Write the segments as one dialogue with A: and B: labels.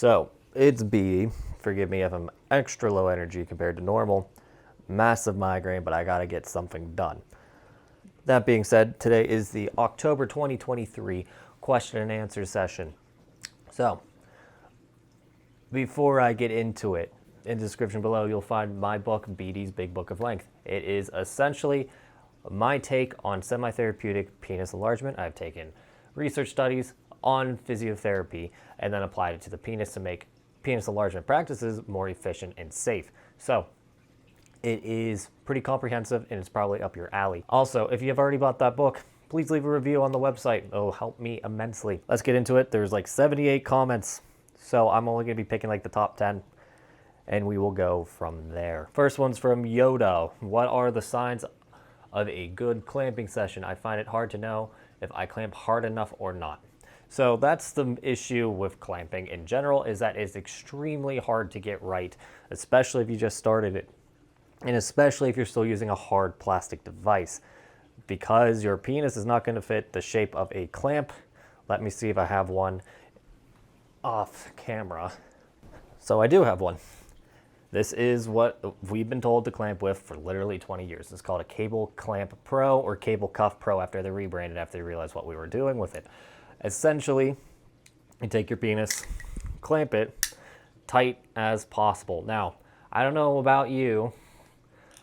A: So, it's B. Forgive me if I'm extra low energy compared to normal. Massive migraine, but I gotta get something done. That being said, today is the October 2023 question and answer session. So, before I get into it, in the description below, you'll find my book, BD's Big Book of Length. It is essentially my take on semi-therapeutic penis enlargement. I've taken research studies on physiotherapy and then applied it to the penis to make penis enlargement practices more efficient and safe. So it is pretty comprehensive and it's probably up your alley. Also, if you have already bought that book, please leave a review on the website. It'll help me immensely. Let's get into it. There's like 78 comments, so I'm only gonna be picking like the top 10 and we will go from there. First one's from Yoda. What are the signs of a good clamping session? I find it hard to know if I clamp hard enough or not. So that's the issue with clamping in general, is that it's extremely hard to get right, especially if you just started it. And especially if you're still using a hard plastic device, because your penis is not going to fit the shape of a clamp. Let me see if I have one off camera. So I do have one. This is what we've been told to clamp with for literally 20 years. It's called a Cable Clamp Pro or Cable Cuff Pro after they rebranded, after they realized what we were doing with it. Essentially, you take your penis, clamp it tight as possible. Now, I don't know about you,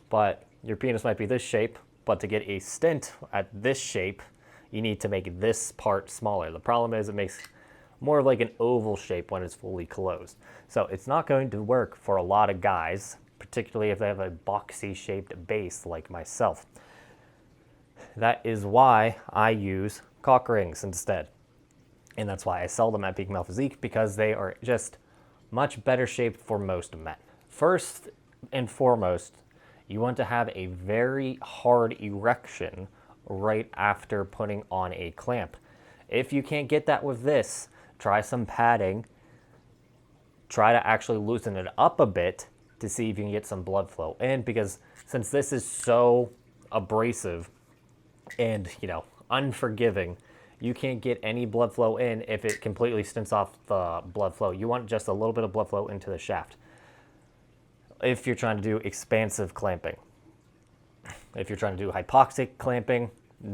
A: but your penis might be this shape, but to get a stent at this shape, you need to make this part smaller. The problem is it makes more of like an oval shape when it's fully closed. So it's not going to work for a lot of guys, particularly if they have a boxy shaped base like myself. That is why I use cock rings instead. And that's why I sell them at Peak Male Physique, because they are just much better shaped for most men. First and foremost, you want to have a very hard erection right after putting on a clamp. If you can't get that with this, try some padding. Try to actually loosen it up a bit to see if you can get some blood flow in, because since this is so abrasive and, unforgiving, you can't get any blood flow in if it completely stints off the blood flow. You want just a little bit of blood flow into the shaft if you're trying to do expansive clamping. If you're trying to do hypoxic clamping,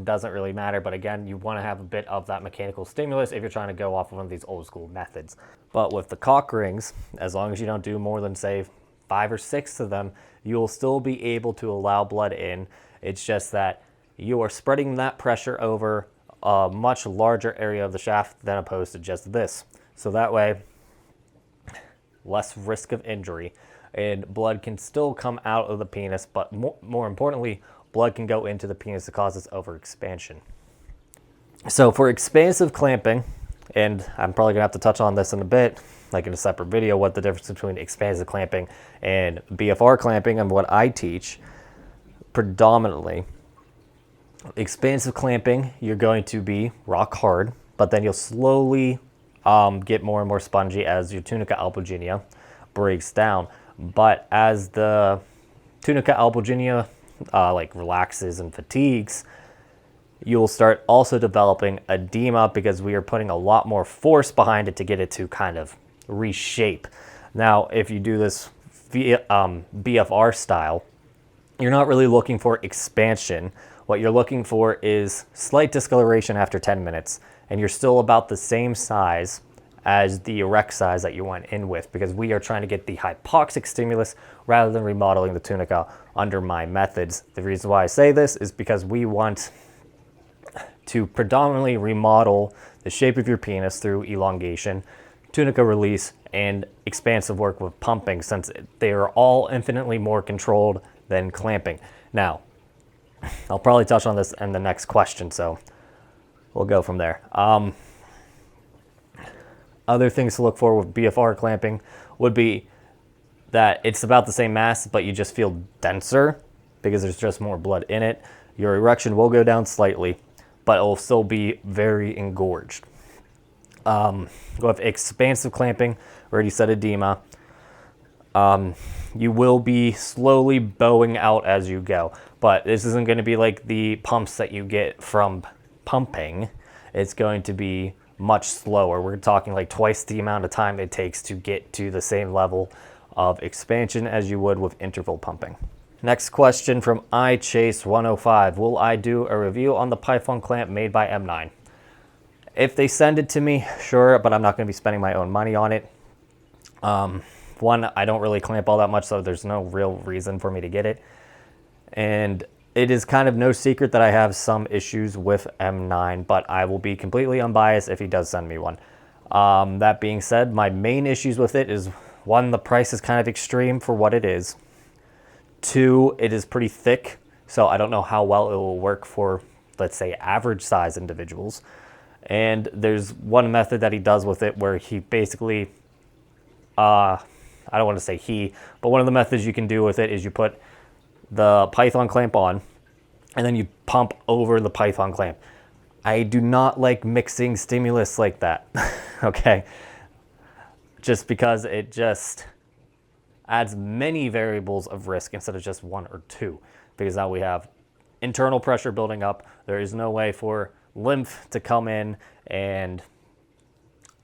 A: doesn't really matter, but again, you want to have a bit of that mechanical stimulus if you're trying to go off of one of these old school methods. But with the cock rings, as long as you don't do more than, say, 5 or 6 of them, you'll still be able to allow blood in. It's just that you are spreading that pressure over a much larger area of the shaft than opposed to just this. So that way, less risk of injury, and blood can still come out of the penis, but more importantly, blood can go into the penis to cause its overexpansion. So for expansive clamping, and I'm probably gonna have to touch on this in a bit, like in a separate video, what the difference between expansive clamping and BFR clamping and what I teach predominantly. Expansive clamping, you're going to be rock hard, but then you'll slowly get more and more spongy as your tunica albuginea breaks down. But as the tunica albuginea relaxes and fatigues, you'll start also developing edema, because we are putting a lot more force behind it to get it to kind of reshape. Now, if you do this via BFR style, you're not really looking for expansion. What you're looking for is slight discoloration after 10 minutes, and you're still about the same size as the erect size that you went in with, because we are trying to get the hypoxic stimulus rather than remodeling the tunica under my methods. The reason why I say this is because we want to predominantly remodel the shape of your penis through elongation, tunica release, and expansive work with pumping, since they are all infinitely more controlled than clamping. Now, I'll probably touch on this in the next question, so we'll go from there. Other things to look for with BFR clamping would be that it's about the same mass, but you just feel denser because there's just more blood in it. Your erection will go down slightly, but it will still be very engorged. With expansive clamping, already said edema. You will be slowly bowing out as you go, but this isn't going to be like the pumps that you get from pumping. It's going to be much slower. We're talking like twice the amount of time it takes to get to the same level of expansion as you would with interval pumping. Next question from iChase105. Will I do a review on the Python clamp made by M9? If they send it to me, sure, but I'm not going to be spending my own money on it. One, I don't really clamp all that much, so there's no real reason for me to get it. And it is kind of no secret that I have some issues with M9, but I will be completely unbiased if he does send me one. That being said, my main issues with it is, one, the price is kind of extreme for what it is. Two, it is pretty thick, so I don't know how well it will work for, let's say, average size individuals. And there's one method that he does with it where he basically, I don't want to say he, but one of the methods you can do with it is you put the Python clamp on and then you pump over the Python clamp. I do not like mixing stimulus like that, okay? Just because it just adds many variables of risk instead of just one or two, because now we have internal pressure building up. There is no way for lymph to come in and,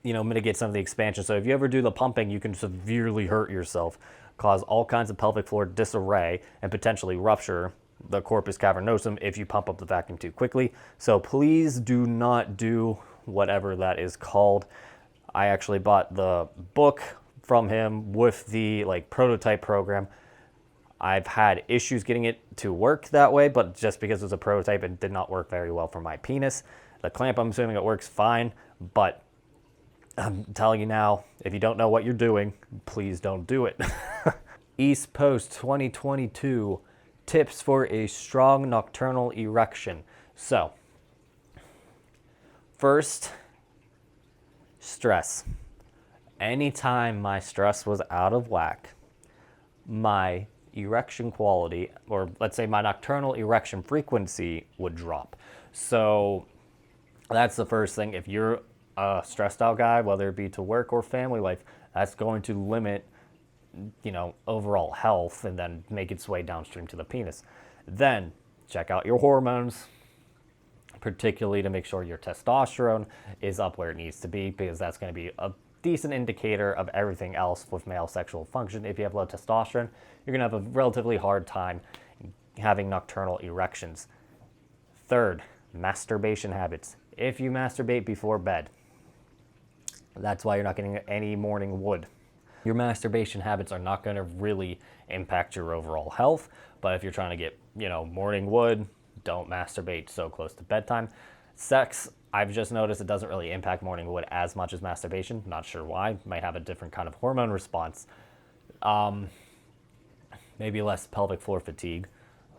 A: you know, mitigate some of the expansion. So if you ever do the pumping, you can severely hurt yourself, cause all kinds of pelvic floor disarray, and potentially rupture the corpus cavernosum if you pump up the vacuum too quickly. So please do not do whatever that is called. I actually bought the book from him with the like prototype program. I've had issues getting it to work that way, but just because it was a prototype, it did not work very well for my penis. The clamp, I'm assuming it works fine, but I'm telling you now, if you don't know what you're doing, please don't do it. East Post 2022, tips for a strong nocturnal erection. So, first, stress. Anytime my stress was out of whack, my erection quality, or let's say my nocturnal erection frequency, would drop. So that's the first thing. If you're a stressed out guy, whether it be to work or family life, that's going to limit, you know, overall health and then make its way downstream to the penis. Then check out your hormones, particularly to make sure your testosterone is up where it needs to be, because that's going to be a decent indicator of everything else with male sexual function. If you have low testosterone, you're going to have a relatively hard time having nocturnal erections. Third, masturbation habits. If you masturbate before bed, that's why you're not getting any morning wood. Your masturbation habits are not going to really impact your overall health, but if you're trying to get, you know, morning wood, don't masturbate so close to bedtime. Sex, I've just noticed it doesn't really impact morning wood as much as masturbation. Not sure why. Might have a different kind of hormone response. Maybe less pelvic floor fatigue.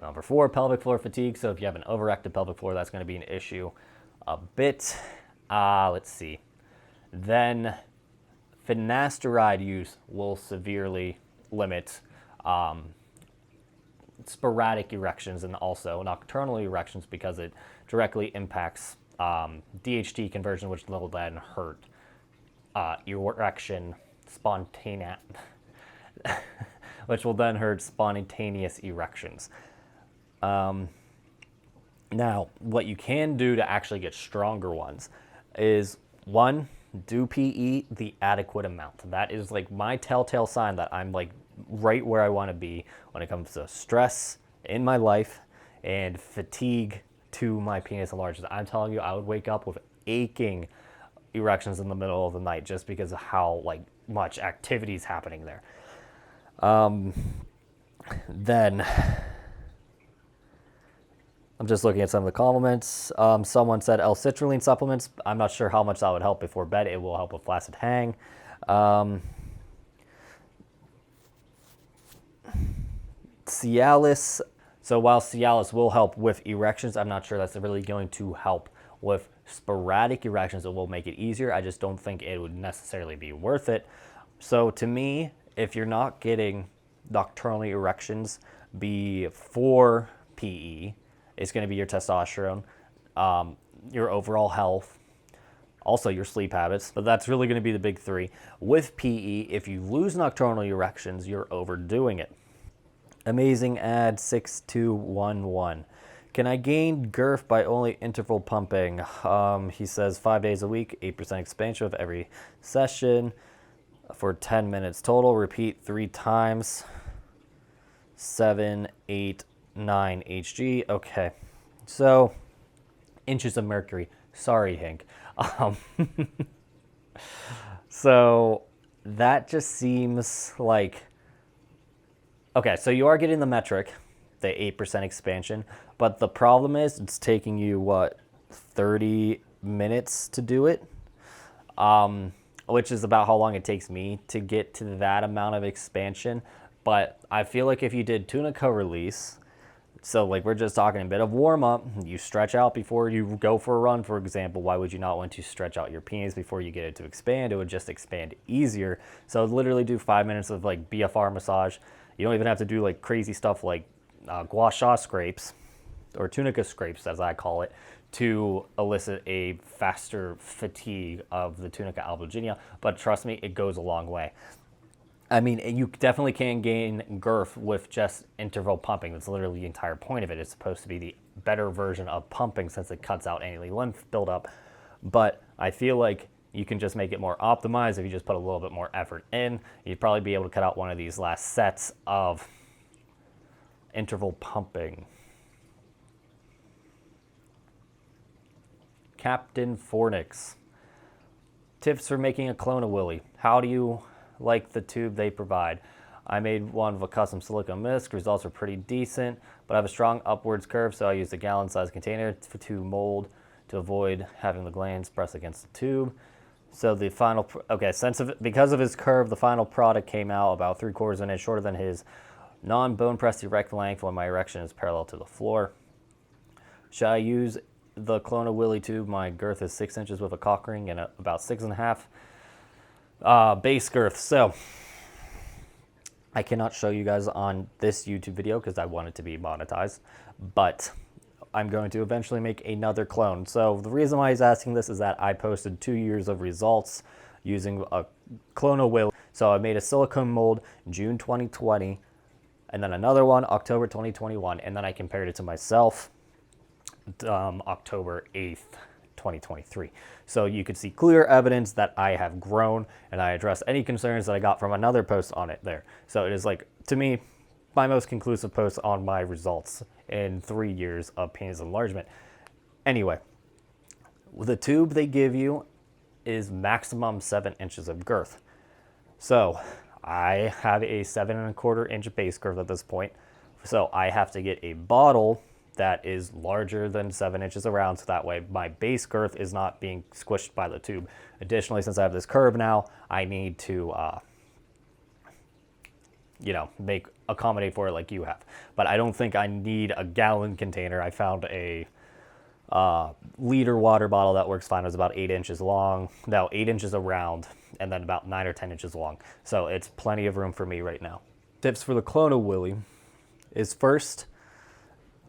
A: Number 4, pelvic floor fatigue. So if you have an overactive pelvic floor, that's going to be an issue a bit. Let's see. Then finasteride use will severely limit sporadic erections and also nocturnal erections, because it directly impacts DHT conversion, which will then hurt erection spontaneous, which will then hurt spontaneous erections. Now, what you can do to actually get stronger ones is, one, do PE the adequate amount. That is like my telltale sign that I'm like right where I want to be when it comes to stress in my life and fatigue to my penis enlargement. I'm telling you, I would wake up with aching erections in the middle of the night just because of how like much activity is happening there. Then I'm just looking at some of the comments. Someone said L-citrulline supplements. I'm not sure how much that would help before bed. It will help with flaccid hang. Cialis. So while Cialis will help with erections, I'm not sure that's really going to help with sporadic erections. It will make it easier. I just don't think it would necessarily be worth it. So to me, if you're not getting nocturnal erections before PE, it's going to be your testosterone, your overall health, also your sleep habits, but that's really going to be the big three. With PE, if you lose nocturnal erections, you're overdoing it. Amazing ad 6211. Can I gain girth by only interval pumping? He says 5 days a week, 8% expansion with every session for 10 minutes total. Repeat 3 times. 7, 8, 9 Hg. Okay. So, inches of mercury. Sorry, Hank. So, that just seems like... Okay, so you are getting the metric, the 8% expansion, but the problem is it's taking you, what, 30 minutes to do it? Which is about how long it takes me to get to that amount of expansion. But I feel like if you did tunica release, so like we're just talking a bit of warm up, you stretch out before you go for a run, for example. Why would you not want to stretch out your penis before you get it to expand? It would just expand easier. So literally do 5 minutes of like BFR massage. You don't even have to do like crazy stuff like gua sha scrapes or tunica scrapes, as I call it, to elicit a faster fatigue of the tunica albuginea. But trust me, it goes a long way. I mean, you definitely can gain girth with just interval pumping. That's literally the entire point of it. It's supposed to be the better version of pumping since it cuts out any lymph buildup. But I feel like you can just make it more optimized if you just put a little bit more effort in. You'd probably be able to cut out one of these last sets of interval pumping. Captain Fornix. Tips for making a clone of Willy. How do you like the tube they provide? I made one with a custom silicone misc. Results are pretty decent, but I have a strong upwards curve, so I used a gallon-sized container to mold to avoid having the glands press against the tube. So the final, because of his curve, the final product came out about 3/4 of an inch shorter than his non-bone pressed erect length when my erection is parallel to the floor. Should I use the Clona Willy tube? My girth is 6 inches with a cock ring and about 6.5 base girth. So I cannot show you guys on this YouTube video because I want it to be monetized, but I'm going to eventually make another clone. So the reason why he's asking this is that I posted 2 years of results using a Clona Willy. So I made a silicone mold June 2020, and then another one October 2021, and then I compared it to myself October 8th, 2023. So you could see clear evidence that I have grown, and I addressed any concerns that I got from another post on it there. So it is, like, to me, my most conclusive post on my results in 3 years of penis enlargement. Anyway, the tube they give you is maximum 7 inches of girth. So I have a 7.25 inch base girth at this point. So I have to get a bottle that is larger than 7 inches around, so that way my base girth is not being squished by the tube. Additionally, since I have this curve now, I need to accommodate for it like you have. But I don't think I need a gallon container. I found a liter water bottle that works fine. It was about 8 inches long, now 8 inches around, and then about 9 or 10 inches long. So it's plenty of room for me right now. Tips for the Clona Willy is, first,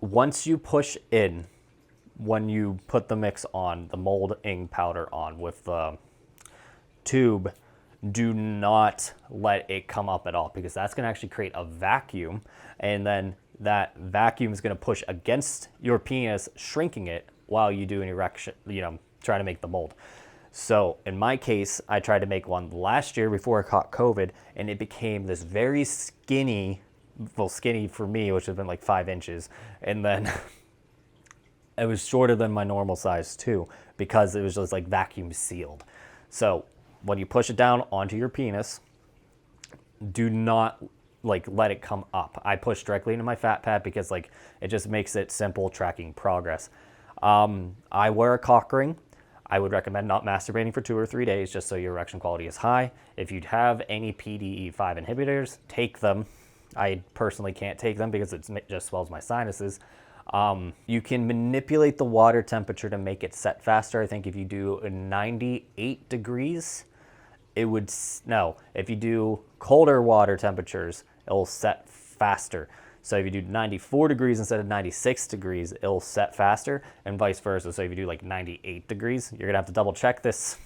A: once you push in, when you put the mix on, the molding powder on with the tube, do not let it come up at all, because that's going to actually create a vacuum, and then that vacuum is going to push against your penis, shrinking it while you do an erection, try to make the mold. So in my case, I tried to make one last year before I caught COVID, and it became this very skinny, well, skinny for me, which has been like 5 inches, and then it was shorter than my normal size too, because it was just like vacuum sealed. So when you push it down onto your penis, do not let it come up. I push directly into my fat pad because it just makes it simple tracking progress. I wear a cock ring. I would recommend not masturbating for 2 or 3 days, just so your erection quality is high. If you have any PDE5 inhibitors, take them. I personally can't take them because it just swells my sinuses. You can manipulate the water temperature to make it set faster. I think if you do 98 degrees, it would, no, if you do colder water temperatures, it'll set faster. So if you do 94 degrees instead of 96 degrees, it'll set faster, and vice versa. So if you do 98 degrees, you're gonna have to double check this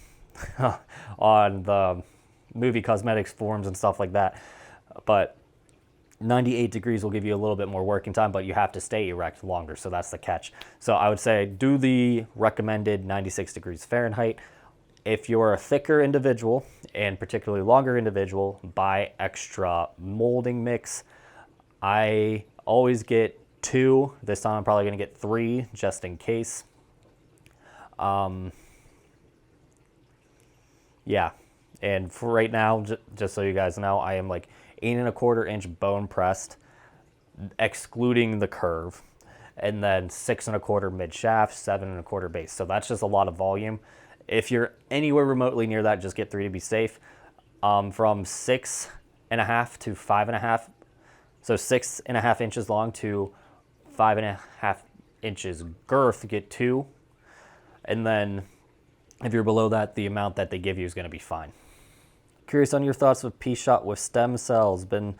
A: on the movie cosmetics forums and stuff like that. But 98 degrees will give you a little bit more working time, but you have to stay erect longer, so that's the catch. So I would say do the recommended 96 degrees Fahrenheit. If you're a thicker individual, and particularly longer individual, buy extra molding mix. I always get 2. This time I'm probably going to get 3 just in case. Yeah, and for right now, just so you guys know, I am like 8¼ inch bone pressed, excluding the curve, and then 6¼ mid shaft, 7¼ base. So that's just a lot of volume. If you're anywhere remotely near that, just get 3 to be safe. From 6.5 to 5.5, so 6.5 inches long to 5.5 inches girth, get 2. And then if you're below that, the amount that they give you is going to be fine. Curious on your thoughts of PRP shot with stem cells. Been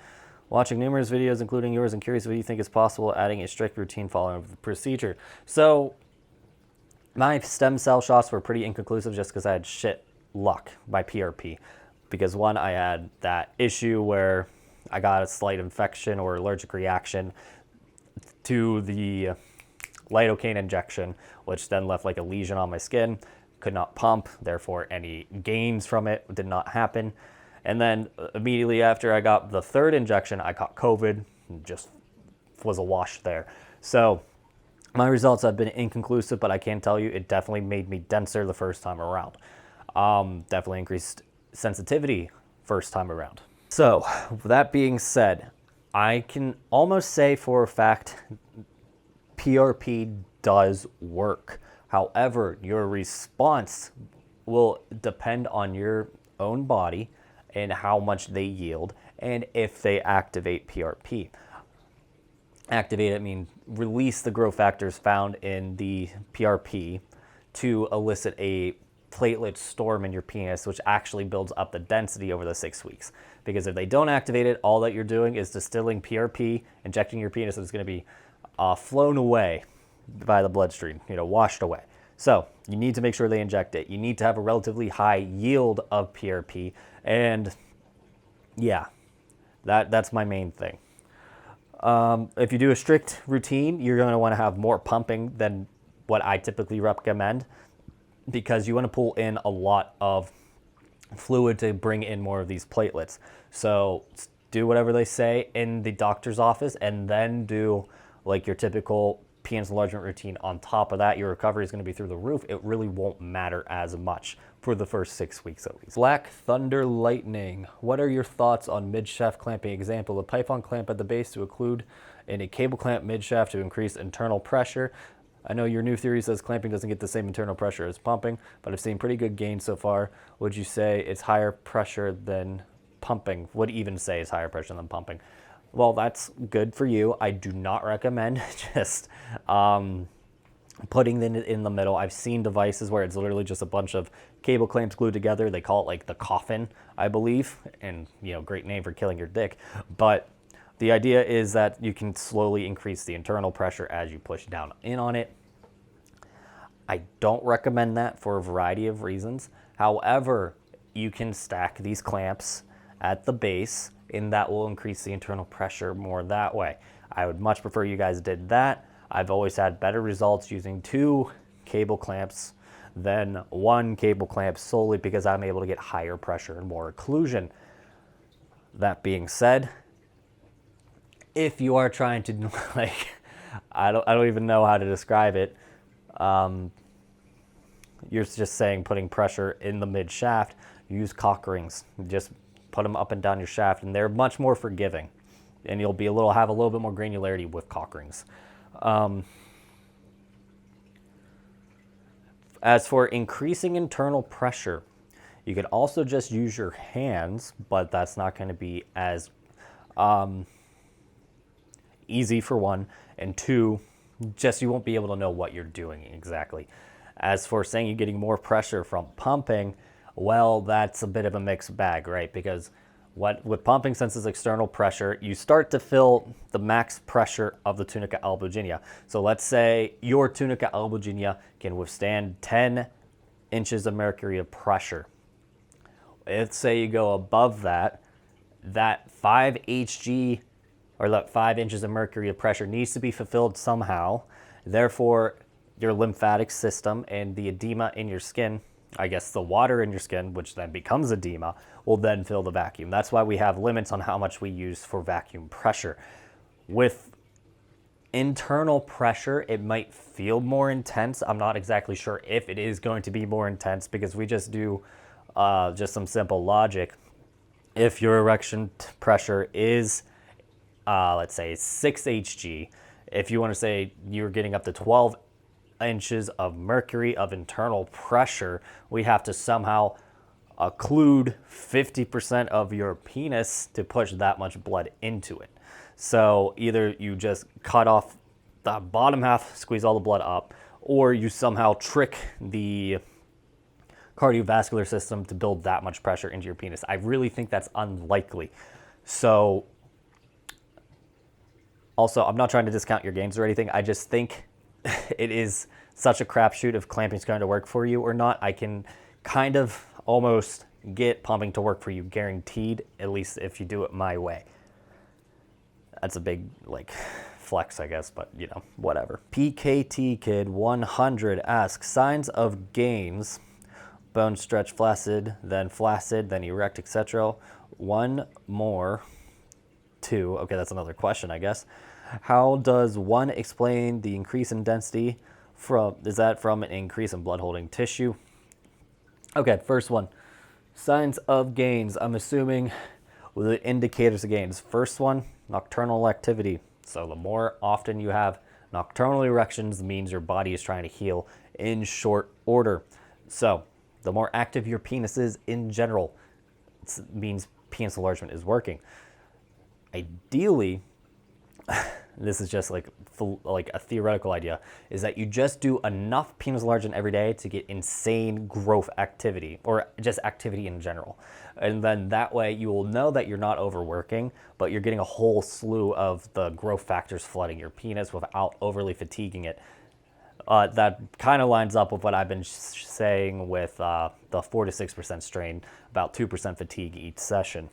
A: watching numerous videos, including yours, and curious what you think is possible adding a strict routine following the procedure. So my stem cell shots were pretty inconclusive just because I had shit luck by PRP. Because one, I had that issue where I got a slight infection or allergic reaction to the lidocaine injection, which then left like a lesion on my skin. Could not pump, therefore any gains from it did not happen. And then immediately after I got the 3rd injection, I caught COVID, and just was a wash there. So my results have been inconclusive, but I can tell you it definitely made me denser the first time around. Definitely increased sensitivity first time around. So with that being said, I can almost say for a fact PRP does work. However, your response will depend on your own body and how much they yield and if they activate PRP. Activate it means release the growth factors found in the PRP to elicit a platelet storm in your penis, which actually builds up the density over the 6 weeks. Because if they don't activate it, all that you're doing is distilling PRP, injecting your penis, and it's going to be flown away by the bloodstream, washed away. So you need to make sure they inject it. You need to have a relatively high yield of PRP. And yeah, that's my main thing. If you do a strict routine, you're going to want to have more pumping than what I typically recommend, because you want to pull in a lot of fluid to bring in more of these platelets. So do whatever they say in the doctor's office, and then do like your typical penis enlargement routine on top of that. Your recovery is going to be through the roof. It really won't matter as much for the first 6 weeks at least. Black Thunder Lightning. What are your thoughts on mid-shaft clamping? Example, a python clamp at the base to include in a cable clamp mid-shaft to increase internal pressure. I know your new theory says clamping doesn't get the same internal pressure as pumping, but I've seen pretty good gains so far. Would you say it's higher pressure than pumping? Would even say it's higher pressure than pumping? Well, that's good for you. I do not recommend just putting it in the middle. I've seen devices where it's literally just a bunch of cable clamps glued together. They call it like the coffin, I believe, and great name for killing your dick. But the idea is that you can slowly increase the internal pressure as you push down in on it. I don't recommend that for a variety of reasons. However, you can stack these clamps at the base, and that will increase the internal pressure more that way. I would much prefer you guys did that. I've always had better results using 2 cable clamps than 1 cable clamp, solely because I'm able to get higher pressure and more occlusion. That being said, if you are trying to I don't even know how to describe it. You're just saying putting pressure in the mid shaft, use cock rings. Just put them up and down your shaft, and they're much more forgiving, and you'll be have a little bit more granularity with cock rings. As for increasing internal pressure, you could also just use your hands, but that's not going to be as easy, for one, and 2, just you won't be able to know what you're doing exactly. As for saying you're getting more pressure from pumping, well, that's a bit of a mixed bag, right? Because with pumping, since it's external pressure, you start to feel the max pressure of the tunica albuginea. So let's say your tunica albuginea can withstand 10 inches of mercury of pressure. Let's say you go above that, that 5 Hg or look, 5 inches of mercury of pressure needs to be fulfilled somehow. Therefore, your lymphatic system and the edema in your skin, I guess the water in your skin, which then becomes edema, will then fill the vacuum. That's why we have limits on how much we use for vacuum pressure. With internal pressure, it might feel more intense. I'm not exactly sure if it is going to be more intense because we just do just some simple logic. If your erection pressure is, let's say 6 Hg, if you want to say you're getting up to 12 inches of mercury of internal pressure, we have to somehow occlude 50% of your penis to push that much blood into it. So either you just cut off the bottom half, squeeze all the blood up, or you somehow trick the cardiovascular system to build that much pressure into your penis. I really think that's unlikely. So also, I'm not trying to discount your gains or anything. I just think it is such a crapshoot if clamping is going to work for you or not. I can kind of almost get pumping to work for you guaranteed, at least if you do it my way. That's a big flex, I guess, but whatever. PKT Kid 100 asks, signs of gains, bone stretch flaccid, then erect, etc. One more, two. Okay, that's another question, I guess. How does one explain the increase in density is that from an increase in blood holding tissue? Okay, first one, signs of gains. I'm assuming the indicators of gains. First one, nocturnal activity. So the more often you have nocturnal erections means your body is trying to heal in short order. So the more active your penis is in general, it means penis enlargement is working. Ideally, this is just like a theoretical idea, is that you just do enough penis enlargement every day to get insane growth activity, or just activity in general. And then that way you will know that you're not overworking, but you're getting a whole slew of the growth factors flooding your penis without overly fatiguing it. That kind of lines up with what I've been saying with the 4 to 6% strain, about 2% fatigue each session.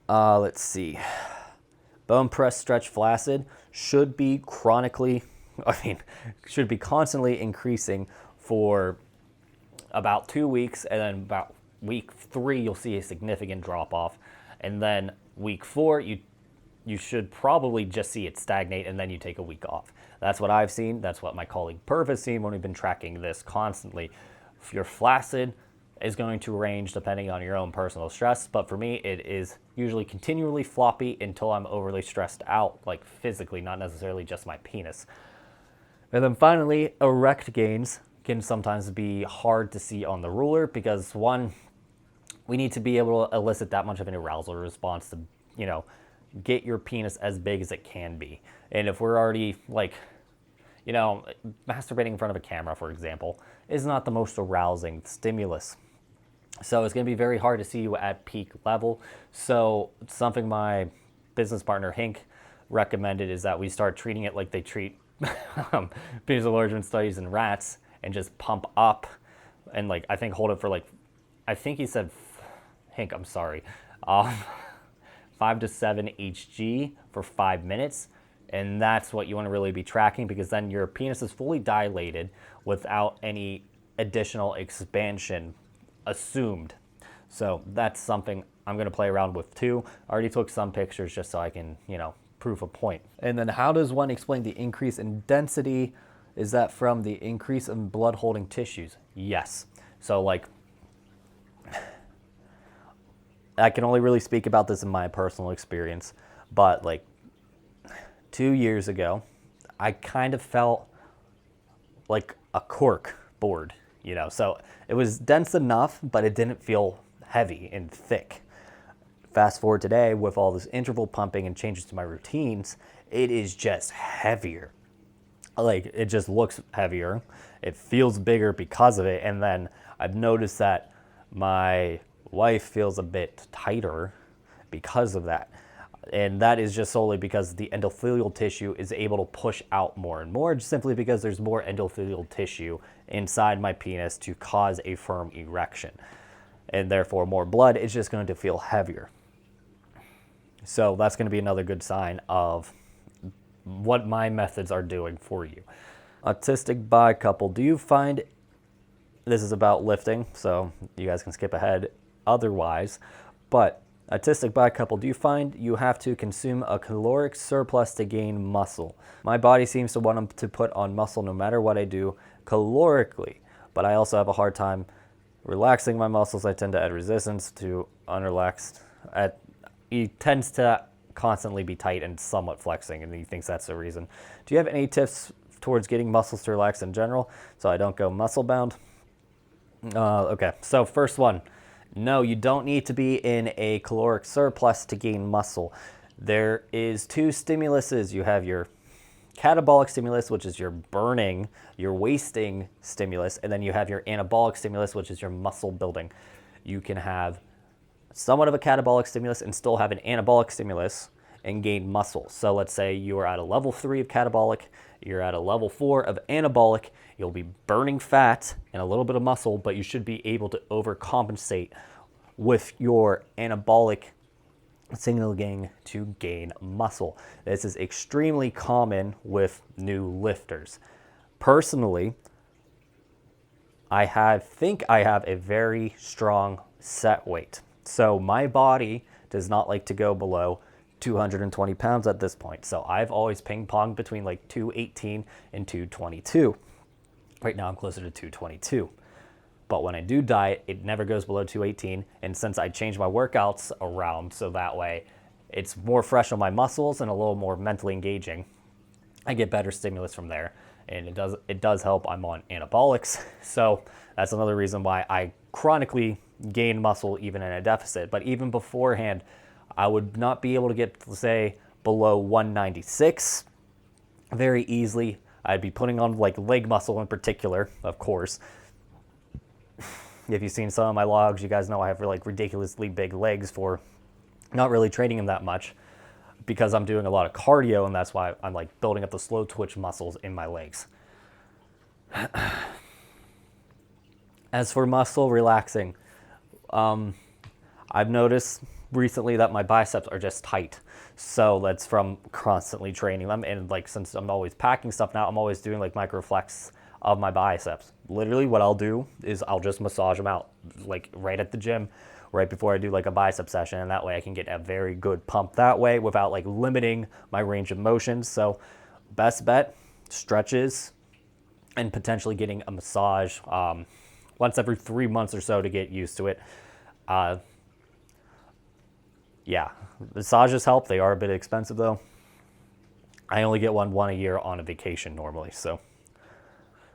A: Let's see. Bone press stretch flaccid should be constantly increasing for about 2 weeks, and then about week 3 you'll see a significant drop off, and then week 4 you should probably just see it stagnate, and then you take a week off. That's what I've seen. That's what my colleague Perv has seen when we've been tracking this constantly. If you're flaccid, is going to range depending on your own personal stress, but for me it is usually continually floppy until I'm overly stressed out, like physically, not necessarily just my penis. And then finally, erect gains can sometimes be hard to see on the ruler because, one, we need to be able to elicit that much of an arousal response to get your penis as big as it can be. And if we're already masturbating in front of a camera, for example, is not the most arousing stimulus. So it's going to be very hard to see you at peak level. So something my business partner, Hink, recommended is that we start treating it like they treat penis enlargement studies in rats, and just pump up and I think hold it for I think he said, Hink, I'm sorry, 5 to 7 Hg for 5 minutes. And that's what you want to really be tracking, because then your penis is fully dilated without any additional expansion assumed. So that's something I'm going to play around with too. I already took some pictures just so I can, prove a point. And then how does one explain the increase in density? Is that from the increase in blood holding tissues? Yes. So I can only really speak about this in my personal experience, but 2 years ago, I kind of felt like a cork board, so it was dense enough, but it didn't feel heavy and thick. Fast forward today, with all this interval pumping and changes to my routines, it is just heavier. It just looks heavier. It feels bigger because of it. And then I've noticed that my wife feels a bit tighter because of that. And that is just solely because the endothelial tissue is able to push out more and more, just simply because there's more endothelial tissue inside my penis to cause a firm erection. And therefore more blood is just going to feel heavier. So that's going to be another good sign of what my methods are doing for you. Autistic bi couple, do you find, this is about lifting, so you guys can skip ahead otherwise, but autistic bi couple, do you find you have to consume a caloric surplus to gain muscle? My body seems to want to put on muscle no matter what I do calorically, but I also have a hard time relaxing my muscles. I tend to add resistance to unrelaxed. He tends to constantly be tight and somewhat flexing, and he thinks that's the reason. Do you have any tips towards getting muscles to relax in general so I don't go muscle bound? Okay, so first one, no, you don't need to be in a caloric surplus to gain muscle. There is two stimuluses. You have your catabolic stimulus, which is your burning, your wasting stimulus, and then you have your anabolic stimulus, which is your muscle building. You can have somewhat of a catabolic stimulus and still have an anabolic stimulus and gain muscle. So let's say you are at a level 3 of catabolic, you're at a level 4 of anabolic, you'll be burning fat and a little bit of muscle, but you should be able to overcompensate with your anabolic signaling to gain muscle. This is extremely common with new lifters. Personally, I think I have a very strong set weight. So my body does not like to go below 220 pounds at this point. So I've always ping-ponged between like 218 and 222. Right now I'm closer to 222. But when I do diet, it never goes below 218. And since I change my workouts around so that way it's more fresh on my muscles and a little more mentally engaging, I get better stimulus from there. And it does help. I'm on anabolics. So that's another reason why I chronically gain muscle even in a deficit. But even beforehand, I would not be able to get, say, below 196 very easily. I'd be putting on like leg muscle in particular, of course. If you've seen some of my logs, you guys know I have like ridiculously big legs for not really training them that much because I'm doing a lot of cardio, and that's why I'm like building up the slow twitch muscles in my legs. As for muscle relaxing, I've noticed recently that my biceps are just tight. So that's from constantly training them. And like, since I'm always packing stuff now, I'm always doing like micro flex of my biceps. Literally what I'll do is I'll just massage them out like right at the gym, right before I do like a bicep session. And that way I can get a very good pump that way without like limiting my range of motion. So best bet, stretches and potentially getting a massage once every 3 months or so to get used to it. Yeah, massages help. They are a bit expensive though. I only get one a year on a vacation normally, so.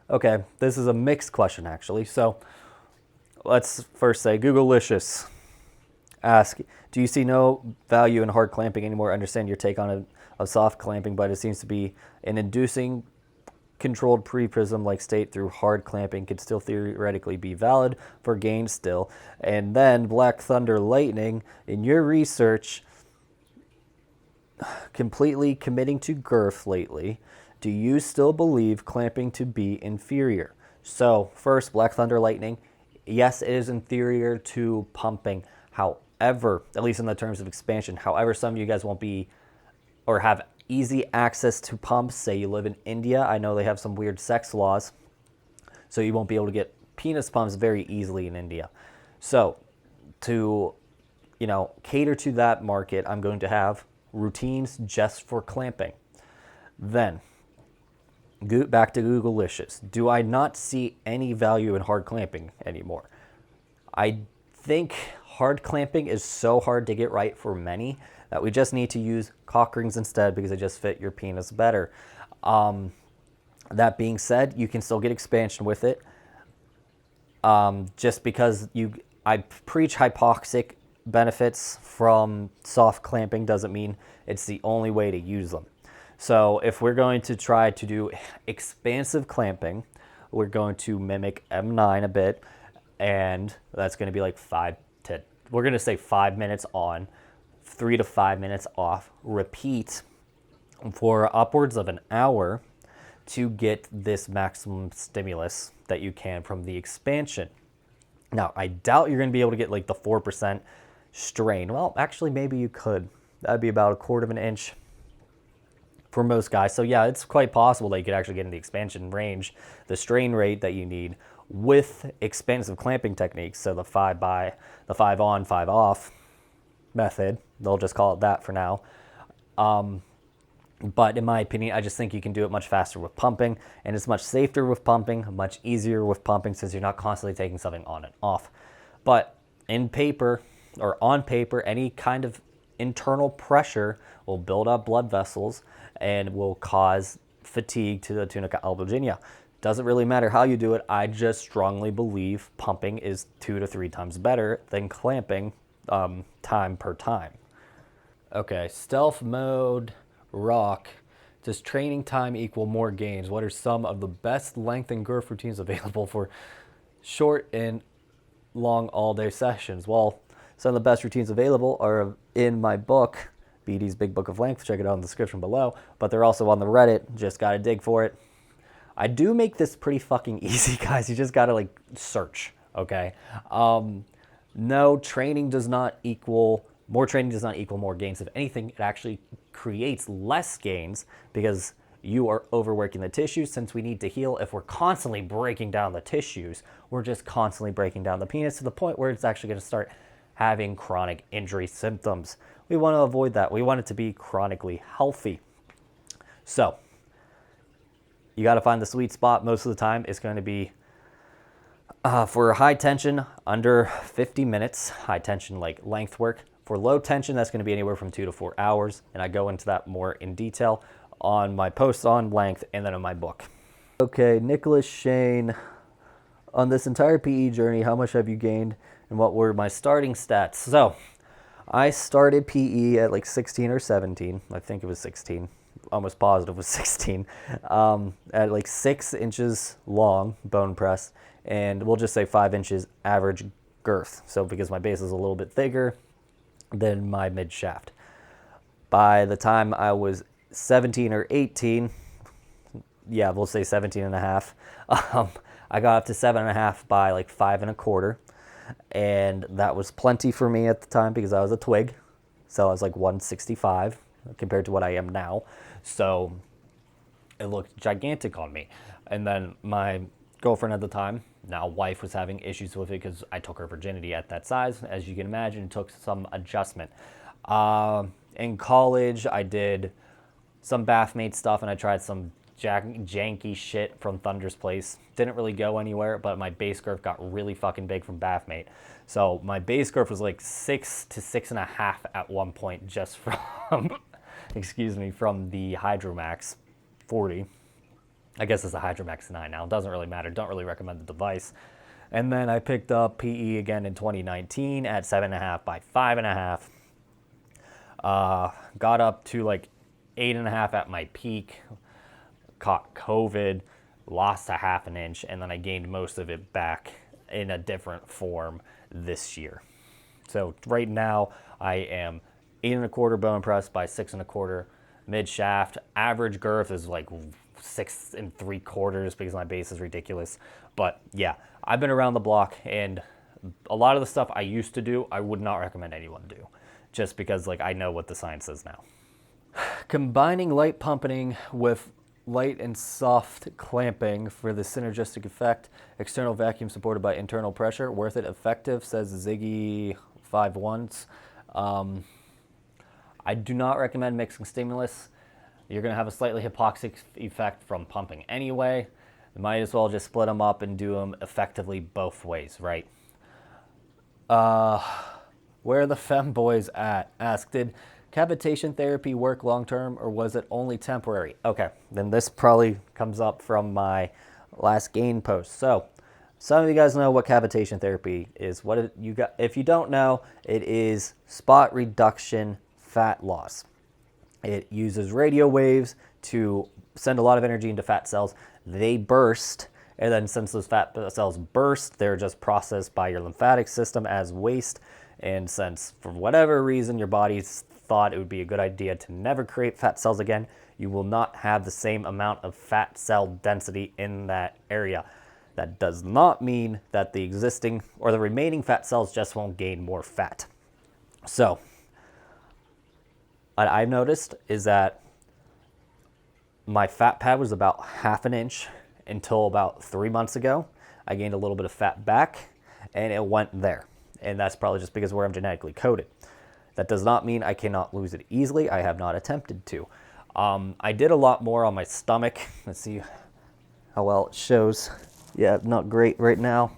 A: Okay, this is a mixed question actually. So let's first say Googleicious ask, do you see no value in hard clamping anymore? I understand your take on a soft clamping, but it seems to be an inducing controlled pre-prism like state through hard clamping could still theoretically be valid for gain still. And then Black Thunder Lightning, in your research, completely committing to girth lately, do you still believe clamping to be inferior? So first, Black Thunder Lightning, yes, it is inferior to pumping. However, at least in the terms of expansion, however, some of you guys won't be or have easy access to pumps. Say you live in India. I know they have some weird sex laws, so you won't be able to get penis pumps very easily in India. So to, cater to that market, I'm going to have routines just for clamping. Then back to Googleicious. Do I not see any value in hard clamping anymore? I think hard clamping is so hard to get right for many that we just need to use cock rings instead because they just fit your penis better. That being said, you can still get expansion with it. Just because I preach hypoxic benefits from soft clamping doesn't mean it's the only way to use them. So if we're going to try to do expansive clamping, we're going to mimic M9 a bit, and that's going to be like 5 minutes on, 3 to 5 minutes off, repeat for upwards of an hour to get this maximum stimulus that you can from the expansion. Now, I doubt you're going to be able to get like the 4% strain. Well, actually, maybe you could. That'd be about 1/4 of an inch for most guys. So yeah, it's quite possible that you could actually get in the expansion range, the strain rate that you need with expansive clamping techniques. So the 5 on, 5 off method, they'll just call it that for now. But in my opinion, I just think you can do it much faster with pumping, and it's much safer with pumping, much easier with pumping, since you're not constantly taking something on and off. But in paper, or on paper, any kind of internal pressure will build up blood vessels and will cause fatigue to the tunica albuginea. Doesn't really matter how you do it. I just strongly believe pumping is 2 to 3 times better than clamping time per time. Okay, stealth mode, rock. Does training time equal more gains? What are some of the best length and girth routines available for short and long all-day sessions? Well, some of the best routines available are in my book, BD's Big Book of Length. Check it out in the description below. But they're also on the Reddit. Just got to dig for it. I do make this pretty fucking easy, guys. You just got to, like, search, okay? No, training does not equal... More training does not equal more gains. If anything, it actually creates less gains because you are overworking the tissues. Since we need to heal, if we're constantly breaking down the tissues, we're just constantly breaking down the penis to the point where it's actually going to start having chronic injury symptoms. We want to avoid that. We want it to be chronically healthy. So, you got to find the sweet spot. Most of the time, it's going to be for high tension, under 50 minutes, high tension like length work. For low tension, that's going to be anywhere from 2 to 4 hours, and I go into that more in detail on my posts on length and then in my book. Okay, Nicholas Shane, on this entire PE journey, how much have you gained, and what were my starting stats? So, I started PE at like 16 or 17. I think it was 16. Almost positive it was 16. At like 6 inches long, bone press, and we'll just say 5 inches average girth. So because my base is a little bit thicker than my mid shaft. By the time I was 17 or 18, yeah, we'll say 17 and a half, I got up to 7.5 by like 5 1/4. And that was plenty for me at the time because I was a twig. So I was like 165 compared to what I am now. So it looked gigantic on me. And then my girlfriend at the time, now wife, was having issues with it because I took her virginity at that size. As you can imagine, it took some adjustment. In college, I did some bathmate stuff and I tried some janky shit from Thunder's Place. Didn't really go anywhere, but my base girth got really fucking big from bathmate. So my base girth was like 6 to 6.5 at one point just from, excuse me, from the Hydromax 40. I guess it's a Hydromax 9 now. It doesn't really matter. Don't really recommend the device. And then I picked up PE again in 2019 at 7.5 by 5.5. Got up to like 8.5 at my peak. Caught COVID, lost 1/2 inch, and then I gained most of it back in a different form this year. So right now I am 8 1/4 bone press by 6 1/4 mid shaft. Average girth is like 6 3/4 because my base is ridiculous. But yeah, I've been around the block, and a lot of the stuff I used to do, I would not recommend anyone do, just because like I know what the science is now. Combining light pumping with light and soft clamping for the synergistic effect, external vacuum supported by internal pressure, worth it, effective, says Ziggy 51s. I do not recommend mixing stimulus. You're going to have a slightly hypoxic effect from pumping anyway. You might as well just split them up and do them effectively both ways, right? Where are the femboys at? Asked, did cavitation therapy work long-term, or was it only temporary? Okay, then this probably comes up from my last gain post. So, some of you guys know what cavitation therapy is. If you don't know, it is spot reduction fat loss. It uses radio waves to send a lot of energy into fat cells. They burst, and then since those fat cells burst, they're just processed by your lymphatic system as waste. And since, for whatever reason, your body's thought it would be a good idea to never create fat cells again, you will not have the same amount of fat cell density in that area. That does not mean that the existing or the remaining fat cells just won't gain more fat. So, what I've noticed is that my fat pad was about 1/2 inch until about 3 months ago. I gained a little bit of fat back and it went there. And that's probably just because where I'm genetically coded. That does not mean I cannot lose it easily. I have not attempted to. I did a lot more on my stomach. Let's see how well it shows. Yeah, not great right now.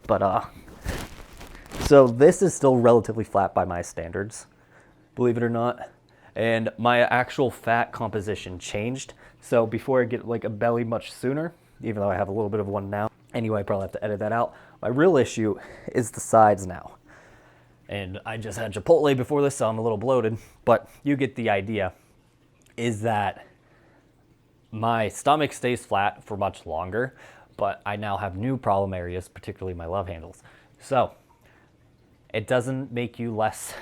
A: But, so this is still relatively flat by my standards, believe it or not. And my actual fat composition changed. So before I get like a belly much sooner, even though I have a little bit of one now. Anyway, I probably have to edit that out. My real issue is the sides now. And I just had Chipotle before this, so I'm a little bloated. But you get the idea, is that my stomach stays flat for much longer, but I now have new problem areas, particularly my love handles. So it doesn't make you less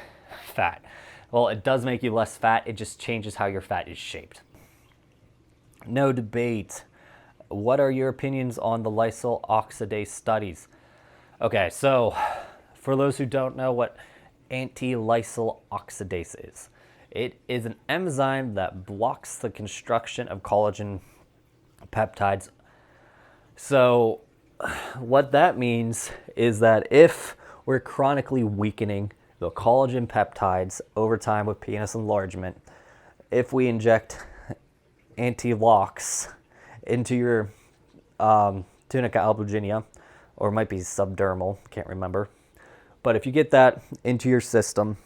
A: fat. Well, it does make you less fat. It just changes how your fat is shaped. No debate. What are your opinions on the lysyl oxidase studies? Okay, so for those who don't know what anti-lysyl oxidase is, it is an enzyme that blocks the construction of collagen peptides. So what that means is that if we're chronically weakening the collagen peptides over time with penis enlargement, if we inject Anti-lox into your tunica albuginea, or it might be subdermal, can't remember. But if you get that into your system,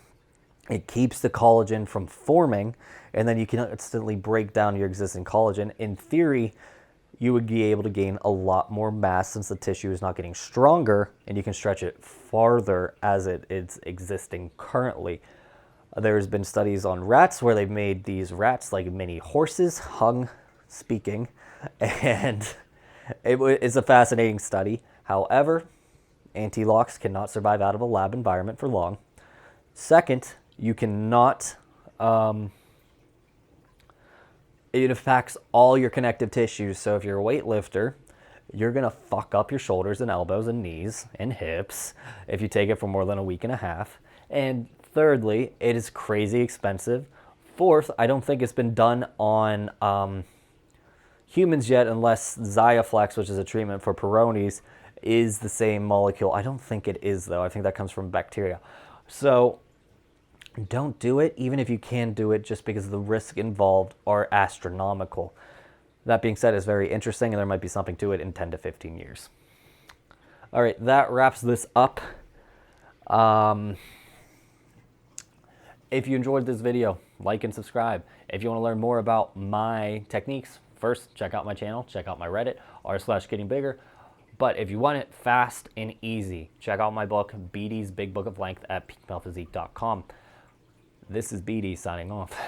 A: it keeps the collagen from forming, and then you can instantly break down your existing collagen. In theory, you would be able to gain a lot more mass since the tissue is not getting stronger, and you can stretch it farther as it is existing currently. There's been studies on rats where they've made these rats like mini horses, hung speaking, and it's a fascinating study. However, Anti-lox cannot survive out of a lab environment for long. Second, you cannot, it affects all your connective tissues. So if you're a weightlifter, you're going to fuck up your shoulders and elbows and knees and hips if you take it for more than a week and a half. And thirdly, it is crazy expensive. Fourth, I don't think it's been done on humans yet, unless Xiaflex, which is a treatment for Peyronie's, is the same molecule. I don't think it is, though. I think that comes from bacteria. So don't do it, even if you can do it, just because the risk involved are astronomical. That being said, it's very interesting, and there might be something to it in 10 to 15 years. All right, that wraps this up. If you enjoyed this video, like and subscribe. If you want to learn more about my techniques, first, check out my channel, check out my Reddit, r/gettingbigger. But if you want it fast and easy, check out my book, BD's Big Book of Length, at peakmale physique.com. This is BD signing off.